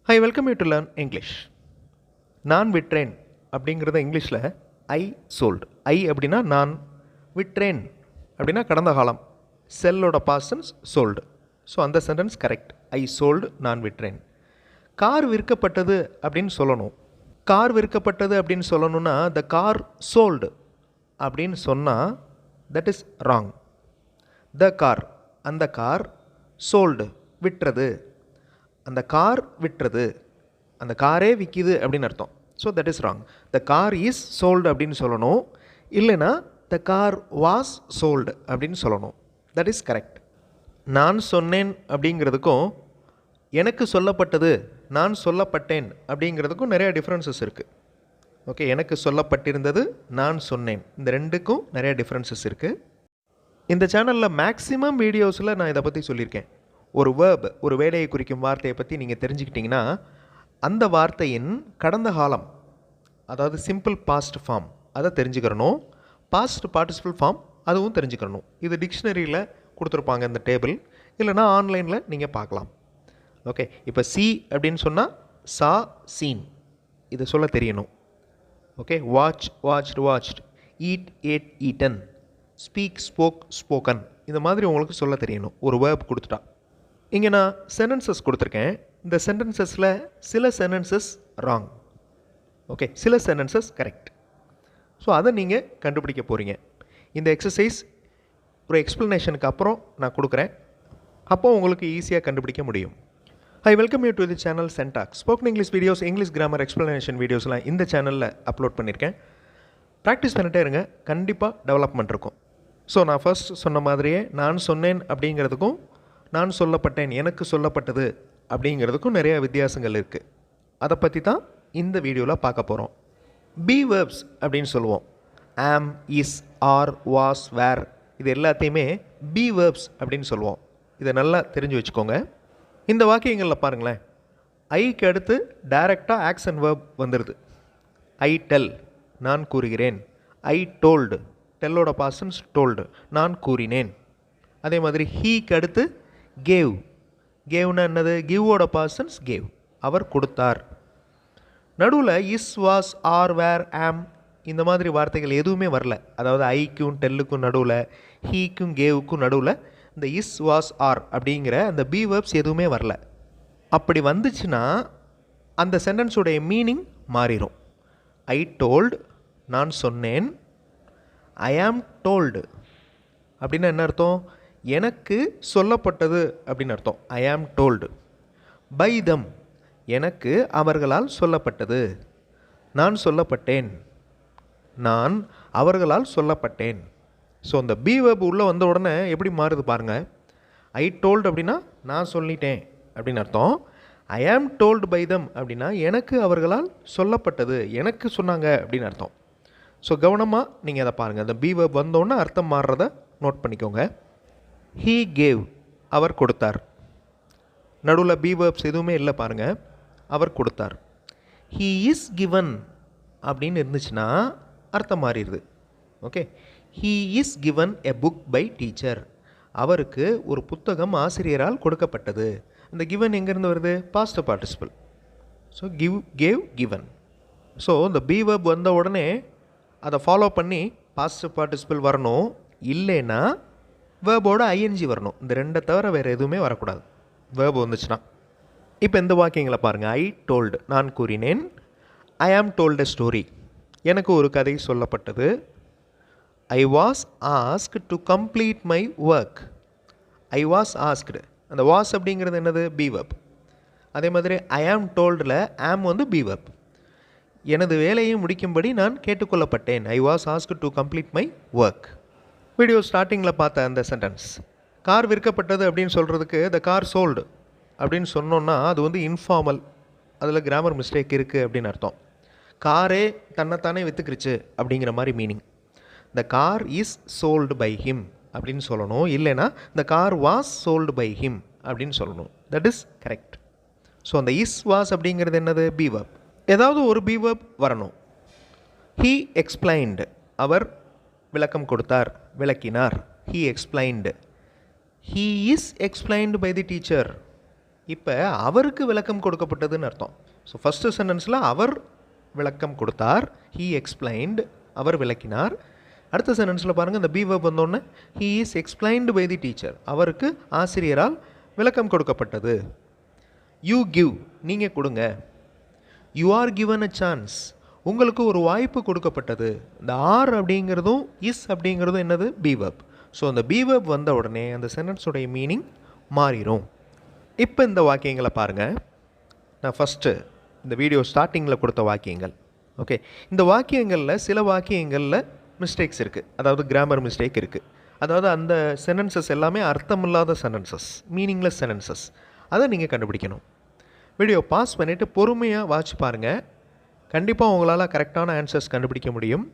Hi, welcome you to learn English. நான் விற்றேன் அப்படிங்கிறத இங்கிலீஷில் ஐ சோல்டு. ஐ அப்படின்னா நான், விற்றேன் அப்படின்னா கடந்த காலம், செல்லோட பாஸ்டன்ஸ் சோல்டு. ஸோ அந்த சென்டென்ஸ் கரெக்ட். ஐ சோல்டு, நான் விற்றேன். கார் விற்கப்பட்டது அப்படின்னு சொல்லணும். கார் விற்கப்பட்டது அப்படின்னு சொல்லணும்னா த கார் சோல்டு அப்படின்னு சொன்னால் that is wrong. The car, அந்த கார், சோல்டு விற்றது, அந்த கார் விற்றது, அந்த காரே விற்கிது அப்படின்னு அர்த்தம். So that is wrong. The car is sold அப்படின்னு சொல்லணும். இல்லைனா த கார் வாஸ் சோல்டு அப்படின்னு சொல்லணும். That is correct. நான் சொன்னேன் அப்படிங்கிறதுக்கும் எனக்கு சொல்லப்பட்டது, நான் சொல்லப்பட்டேன் அப்படிங்கிறதுக்கும் நிறைய டிஃப்ரென்சஸ் இருக்குது. ஓகே, எனக்கு சொல்லப்பட்டிருந்தது, நான் சொன்னேன், இந்த ரெண்டுக்கும் நிறைய டிஃப்ரென்சஸ் இருக்குது. இந்த சேனலில் மேக்ஸிமம் வீடியோஸில் நான் இதை பற்றி சொல்லியிருக்கேன். ஒரு வேர்ப், ஒரு வேலையை குறிக்கும் வார்த்தையை பற்றி நீங்கள் தெரிஞ்சுக்கிட்டிங்கன்னா அந்த வார்த்தையின் கடந்த காலம், அதாவது சிம்பிள் பாஸ்ட் ஃபார்ம், அதை தெரிஞ்சுக்கிறணும். பாஸ்ட் பார்ட்டிசிபிள் ஃபார்ம் அதுவும் தெரிஞ்சுக்கிறணும். இது டிக்ஷனரியில் கொடுத்துருப்பாங்க இந்த டேபிள், இல்லைனா ஆன்லைனில் நீங்கள் பார்க்கலாம். ஓகே, இப்போ சி அப்படின்னு சொன்னால் சா, சீன், இதை சொல்ல தெரியணும். Okay, watch, watched, watched, eat, ate, eaten, speak, spoke, spoken, இந்த மாதிரி உங்களுக்கு சொல்ல தெரியணும் ஒரு வேர்ப் கொடுத்துட்டா. இங்கே நான் சென்டென்சஸ் கொடுத்துருக்கேன். இந்த சென்டென்சஸில் சில சென்டென்சஸ் ராங், ஓகே, சில சென்டென்சஸ் கரெக்ட். ஸோ அதை நீங்கள் கண்டுபிடிக்க போகிறீங்க. இந்த எக்ஸசைஸ் ஒரு எக்ஸ்ப்ளனேஷனுக்கு அப்புறம் நான் கொடுக்குறேன். அப்போ உங்களுக்கு ஈஸியாக கண்டுபிடிக்க முடியும். I welcome you to the channel Sentax. Spoken English videos, English grammar explanation வீடியோஸ்லாம் இந்த சேனலில் அப்லோட் பண்ணியிருக்கேன். ப்ராக்டிஸ் பண்ணிட்டே இருங்க, கண்டிப்பாக டெவலப்மெண்ட் இருக்கும். ஸோ நான் ஃபர்ஸ்ட் சொன்ன மாதிரியே நான் சொன்னேன் அப்படிங்கிறதுக்கும் நான் சொல்லப்பட்டேன், எனக்கு சொல்லப்பட்டது அப்படிங்கிறதுக்கும் நிறைய வித்தியாசங்கள் இருக்குது. அதை பற்றி தான் இந்த வீடியோவில் பார்க்க போகிறோம். பி வேர்ப்ஸ் அப்படின்னு சொல்லுவோம். ஆம், இஸ், ஆர், வாஸ், வேர், இது எல்லாத்தையுமே பி வேர்ப்ஸ் அப்படின்னு சொல்லுவோம். இதை நல்லா தெரிஞ்சு வச்சுக்கோங்க. இந்த வாக்கியங்களில் பாருங்களேன், ஐக்கு அடுத்து டைரெக்டாக ஆக்ஷன் வேர்ப் வந்துடுது. ஐ டெல், நான் கூறுகிறேன். ஐ டோல்டு, டெல்லோட பாஸ்டன்ஸ் டோல்டு, நான் கூறினேன். அதே மாதிரி ஹீக்கு அடுத்து கேவ், கேவ்னா என்னது, கிவோட பாஸ்டன்ஸ் கேவ், அவர் கொடுத்தார். நடுவில் இஸ், வாஸ், ஆர், வேர், ஆம் இந்த மாதிரி வார்த்தைகள் எதுவுமே வரல. அதாவது ஐக்கும் டெல்லுக்கும் நடுவில், ஹீக்கும் கேவுக்கும் நடுவில் இந்த இஸ், வாஸ், ஆர் அப்படிங்கிற அந்த பி வேர்ப்ஸ் எதுவுமே வரல. அப்படி வந்துச்சுன்னா அந்த சென்டென்ஸுடைய மீனிங் மாறிடும். ஐ டோல்டு, நான் சொன்னேன். ஐ ஆம் டோல்டு அப்படின்னா என்ன அர்த்தம், எனக்கு சொல்லப்பட்டது அப்படின்னு அர்த்தம். ஐ ஆம் டோல்டு. பை தம், எனக்கு அவர்களால் சொல்லப்பட்டது. நான் சொல்லப்பட்டேன், நான் அவர்களால் சொல்லப்பட்டேன். ஸோ இந்த பி வேர்ப் உள்ளே வந்த உடனே எப்படி மாறுது பாருங்கள். ஐ டோல்டு அப்படின்னா நான் சொல்லிட்டேன் அப்படின்னு அர்த்தம். ஐ ஆம் டோல்டு பை தம் அப்படின்னா எனக்கு அவர்களால் சொல்லப்பட்டது, எனக்கு சொன்னாங்க அப்படின்னு அர்த்தம். ஸோ கவனமாக நீங்கள் அதை பாருங்கள். அந்த பி வேர்ப் வந்தோடனே அர்த்தம் மாறுறத நோட் பண்ணிக்கோங்க. ஹீ கேவ், அவர் கொடுத்தார். நடுவில் பி வேர்ப்ஸ் எதுவுமே இல்லை பாருங்கள், அவர் கொடுத்தார். ஹீ இஸ் கிவன் அப்படின்னு இருந்துச்சுன்னா அர்த்தம் மாறிடுது. Okay, he is given a book by teacher, அவருக்கு ஒரு புத்தகம் ஆசிரியரால் கொடுக்கப்பட்டது. இந்த கிவன் எங்கேருந்து வருது, past participle. So give, gave, given. So இந்த பி வேர்ப் வந்த உடனே அதை ஃபாலோ பண்ணி பாஸ்ட் பார்ட்டிசிபிள் வரணும், இல்லைன்னா வேர்போட ஐஎன்ஜி வரணும். இந்த ரெண்டை தவிர வேறு எதுவுமே வரக்கூடாது வேர்ப் வந்துச்சுன்னா. இப்போ இந்த வாக்கியங்களை பாருங்கள். ஐ டோல்டு, நான் கூறினேன். ஐ ஆம் டோல்டு எ ஸ்டோரி, எனக்கு ஒரு கதை சொல்லப்பட்டது. ஐ was asked to complete my work. I was asked, அந்த வாஸ் அப்படிங்கிறது என்னது, பி வேர்ப். அதே மாதிரி ஐ ஆம் டோல்டில் ஆம் வந்து பி வேர்ப். எனது வேலையை முடிக்கும்படி நான் கேட்டுக்கொள்ளப்பட்டேன். I was asked to complete my work. Video ஸ்டார்டிங்கில் பார்த்த அந்த சென்டென்ஸ், கார் விற்கப்பட்டது அப்படின்னு சொல்கிறதுக்கு த கார் சோல்டு அப்படின்னு சொன்னோன்னா அது வந்து இன்ஃபார்மல், அதில் கிராமர் மிஸ்டேக் இருக்குது அப்படின்னு அர்த்தம். காரே தன்னைத்தானே விற்றுக்கிருச்சு அப்படிங்கிற மாதிரி meaning. The car is sold by him அப்படின்னு சொல்லணும், இல்லைனா the car was sold by him அப்படின்னு சொல்லணும். That is correct. ஸோ அந்த இஸ், வாஸ் அப்படிங்கிறது என்னது, பி வேர்ப். ஏதாவது ஒரு பி வேர்ப் வரணும். ஹீ எக்ஸ்பிளைன்டு, அவர் விளக்கம் கொடுத்தார், விளக்கினார். He explained. He is explained by the teacher, இப்போ அவருக்கு விளக்கம் கொடுக்கப்பட்டதுன்னு அர்த்தம். ஸோ ஃபஸ்ட்டு சென்டென்ஸில் அவர் விளக்கம் கொடுத்தார், ஹீ எக்ஸ்பிளைன்டு, அவர் விளக்கினார். அடுத்த சென்டென்ஸில் பாருங்கள், இந்த பி வெர்ப் வந்தோடனே he is explained by the teacher, அவருக்கு ஆசிரியரால் விளக்கம் கொடுக்கப்பட்டது. யூ கிவ், நீங்கள் கொடுங்க. You are given a chance, உங்களுக்கு ஒரு வாய்ப்பு கொடுக்கப்பட்டது. இந்த ஆர் அப்படிங்கிறதும் இஸ் அப்படிங்கிறதும் என்னது? B verb. ஸோ அந்த பி வெர்ப் வந்த உடனே அந்த சென்டென்ஸுடைய மீனிங் மாறிடும். இப்போ இந்த வாக்கியங்களை பாருங்கள். நான் ஃபஸ்ட்டு இந்த வீடியோ ஸ்டார்டிங்கில் கொடுத்த வாக்கியங்கள். ஓகே, இந்த வாக்கியங்களில் சில வாக்கியங்களில் மிஸ்டேக்ஸ் இருக்குது, அதாவது கிராமர் மிஸ்டேக் இருக்குது. அதாவது அந்த சென்டென்சஸ் எல்லாமே அர்த்தமில்லாத சென்டென்சஸ், மீனிங்லெஸ் சென்டென்சஸ். அதை நீங்கள் கண்டுபிடிக்கணும். வீடியோ பாஸ் பண்ணிவிட்டு பொறுமையாக வாட்ச் பாருங்கள். கண்டிப்பாக உங்களால் கரெக்டான ஆன்சர்ஸ் கண்டுபிடிக்க முடியும்.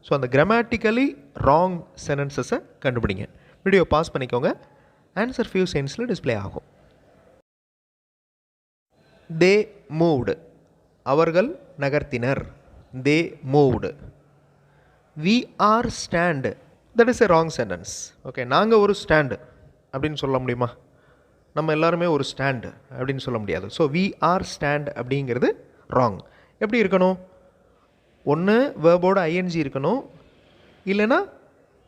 ஸோ அந்த கிராமட்டிக்கலி ராங் சென்டென்சஸை கண்டுபிடிங்க. வீடியோ பாஸ் பண்ணிக்கோங்க. ஆன்சர் ஃபியூ செகண்ட்ஸில் டிஸ்பிளே ஆகும். தே மூவ்டு, அவர்கள் நகர்த்தினர். They moved. We are stand, that is a wrong sentence. Okay, நாங்கள் ஒரு ஸ்டாண்டு அப்படின்னு சொல்ல முடியுமா? நம்ம எல்லாருமே ஒரு ஸ்டாண்டு அப்படின்னு சொல்ல முடியாது. ஸோ வி ஆர் ஸ்டாண்ட் அப்படிங்கிறது ராங். எப்படி இருக்கணும்? ஒன்று வேர்போட ஐஎன்ஜி இருக்கணும், இல்லைன்னா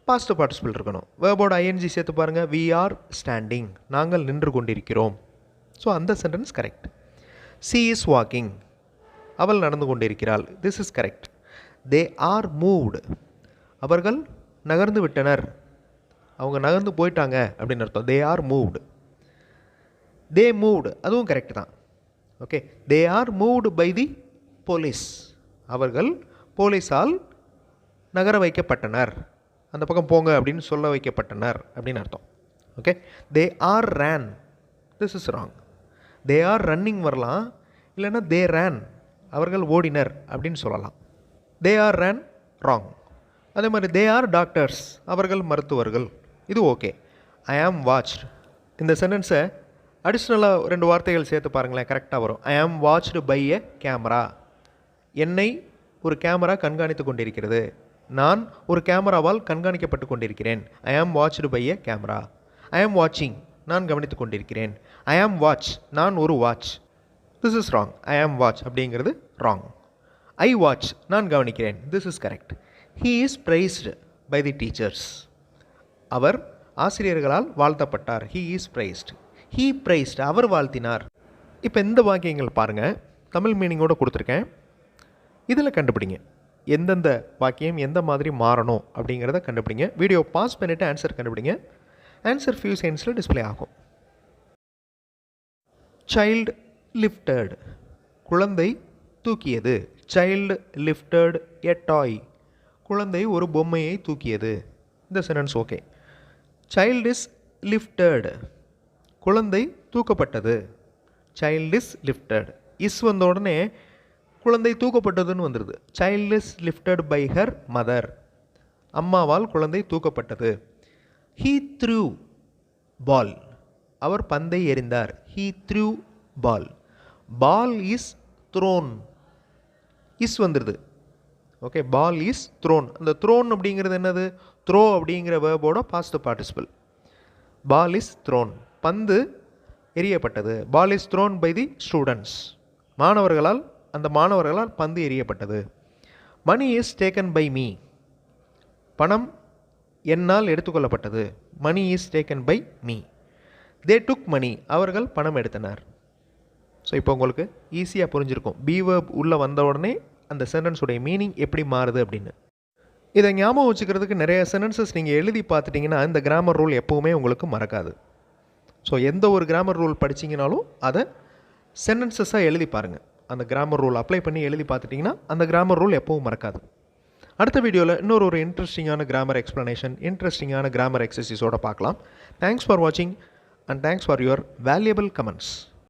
பாஸ்ட் பார்ட்டிசிபிள் இருக்கணும். வேர்போட ஐஎன்ஜி சேர்த்து பாருங்கள். வி ஆர் ஸ்டாண்டிங், நாங்கள் நின்று கொண்டிருக்கிறோம். ஸோ அந்த sentence correct. She is walking, அவள் நடந்து கொண்டிருக்கிறாள். This is correct. They are moved, அவர்கள் நகர்ந்து விட்டனர், அவங்க நகர்ந்து போயிட்டாங்க அப்படின்னு அர்த்தம். They are moved. They moved, அதுவும் கரெக்ட் தான். Okay, they are moved by the police, அவர்கள் போலீஸால் நகர வைக்கப்பட்டனர், அந்த பக்கம் போங்க அப்படின்னு சொல்ல வைக்கப்பட்டனர் அப்படின்னு அர்த்தம். Okay, they are ran, this is wrong. They are running வரலாம், இல்லைன்னா தே ரேன், அவர்கள் ஓடினர் அப்படின்னு சொல்லலாம். They are ran wrong. அதே மாதிரி தே ஆர் டாக்டர்ஸ், அவர்கள் மருத்துவர்கள், இது ஓகே. ஐ ஆம் வாட்ச்ட், இந்த சென்டென்ஸை அடிஷ்னலாக 2 வார்த்தைகள் சேர்த்து பாருங்களேன், கரெக்டாக வரும். ஐ ஆம் வாட்ச்டு பை எ கேமரா, என்னை ஒரு கேமரா கண்காணித்து கொண்டிருக்கிறது. நான் ஒரு கேமராவால் கண்காணிக்கப்பட்டு கொண்டிருக்கிறேன். ஐ ஆம் வாட்ச்டு பை எ கேமரா. ஐ ஆம் வாட்சிங், நான் கவனித்து கொண்டிருக்கிறேன். ஐ ஆம் வாட்ச், நான் ஒரு watch. This is wrong. I am watch அப்படிங்கிறது ராங். ஐ வாட்ச், நான் கவனிக்கிறேன். This is correct. He is praised by the teachers, அவர் ஆசிரியர்களால் வாழ்த்தப்பட்டார். He is praised. He praised, அவர் வாழ்த்தினார். இப்போ இந்த வாக்கியங்கள் பாருங்கள், தமிழ் மீனிங்கோடு கொடுத்துருக்கேன். இதில் கண்டுபிடிங்க எந்தெந்த வாக்கியம் எந்த மாதிரி மாறணும் அப்படிங்கிறத கண்டுபிடிங்க. வீடியோ பாஸ் பண்ணிவிட்டு ஆன்சர் கண்டுபிடிங்க. ஆன்சர் ஃபியூ செகண்ட்ஸில் டிஸ்பிளே ஆகும். சைல்டு லிஃப்டட், குழந்தை தூக்கியது. சைல்டு லிஃப்டட் எ டாய், குழந்தை ஒரு பொம்மையை தூக்கியது. இந்த sentence okay. Child is lifted, குழந்தை தூக்கப்பட்டது. Child is lifted. இஸ் வந்த உடனே குழந்தை தூக்கப்பட்டதுன்னு வந்துடுது. Child is lifted by her mother, அம்மாவால் குழந்தை தூக்கப்பட்டது. ஹீ த்ரூ பால், அவர் பந்தை எறிந்தார். He threw ball. Ball is thrown, is வந்துடுது. Okay, ball is thrown. அந்த த்ரோன் அப்படிங்கிறது என்னது? த்ரோ அப்படிங்கிற வேர்போட past participle. Ball is thrown, பந்து எரியப்பட்டது. Ball is thrown by the students, மாணவர்களால், அந்த மாணவர்களால் பந்து எரியப்பட்டது. Money is taken by me, பணம் என்னால் எடுத்துக்கொள்ளப்பட்டது. Money is taken by me. They took money, அவர்கள் பணம் எடுத்தனர். ஸோ இப்போ உங்களுக்கு ஈஸியாக புரிஞ்சிருக்கும் பி வேர்ப் உள்ளே வந்த உடனே அந்த சென்டென்ஸுடைய மீனிங் எப்படி மாறுது அப்படின்னு. இதை ஞாபகம் வச்சுக்கிறதுக்கு நிறைய சென்டென்சஸ் நீங்கள் எழுதி பார்த்துட்டிங்கன்னா இந்த கிராமர் ரூல் எப்போவுமே உங்களுக்கு மறக்காது. ஸோ எந்த ஒரு கிராமர் ரூல் படிச்சிங்கனாலும் அதை சென்டென்சஸாக எழுதி பாருங்கள். அந்த கிராமர் ரூல் அப்ளை பண்ணி எழுதி பார்த்துட்டிங்கன்னா அந்த கிராமர் ரூல் எப்பவும் மறக்காது. அடுத்த வீடியோவில் இன்னொரு இன்ட்ரெஸ்டிங்கான கிராமர் எக்ஸ்ப்ளனேஷன், இன்ட்ரெஸ்டிங்கான கிராமர் எக்ஸசைஸோடு பார்க்கலாம். தேங்க்ஸ் ஃபார் வாட்சிங் and thanks for your valuable comments.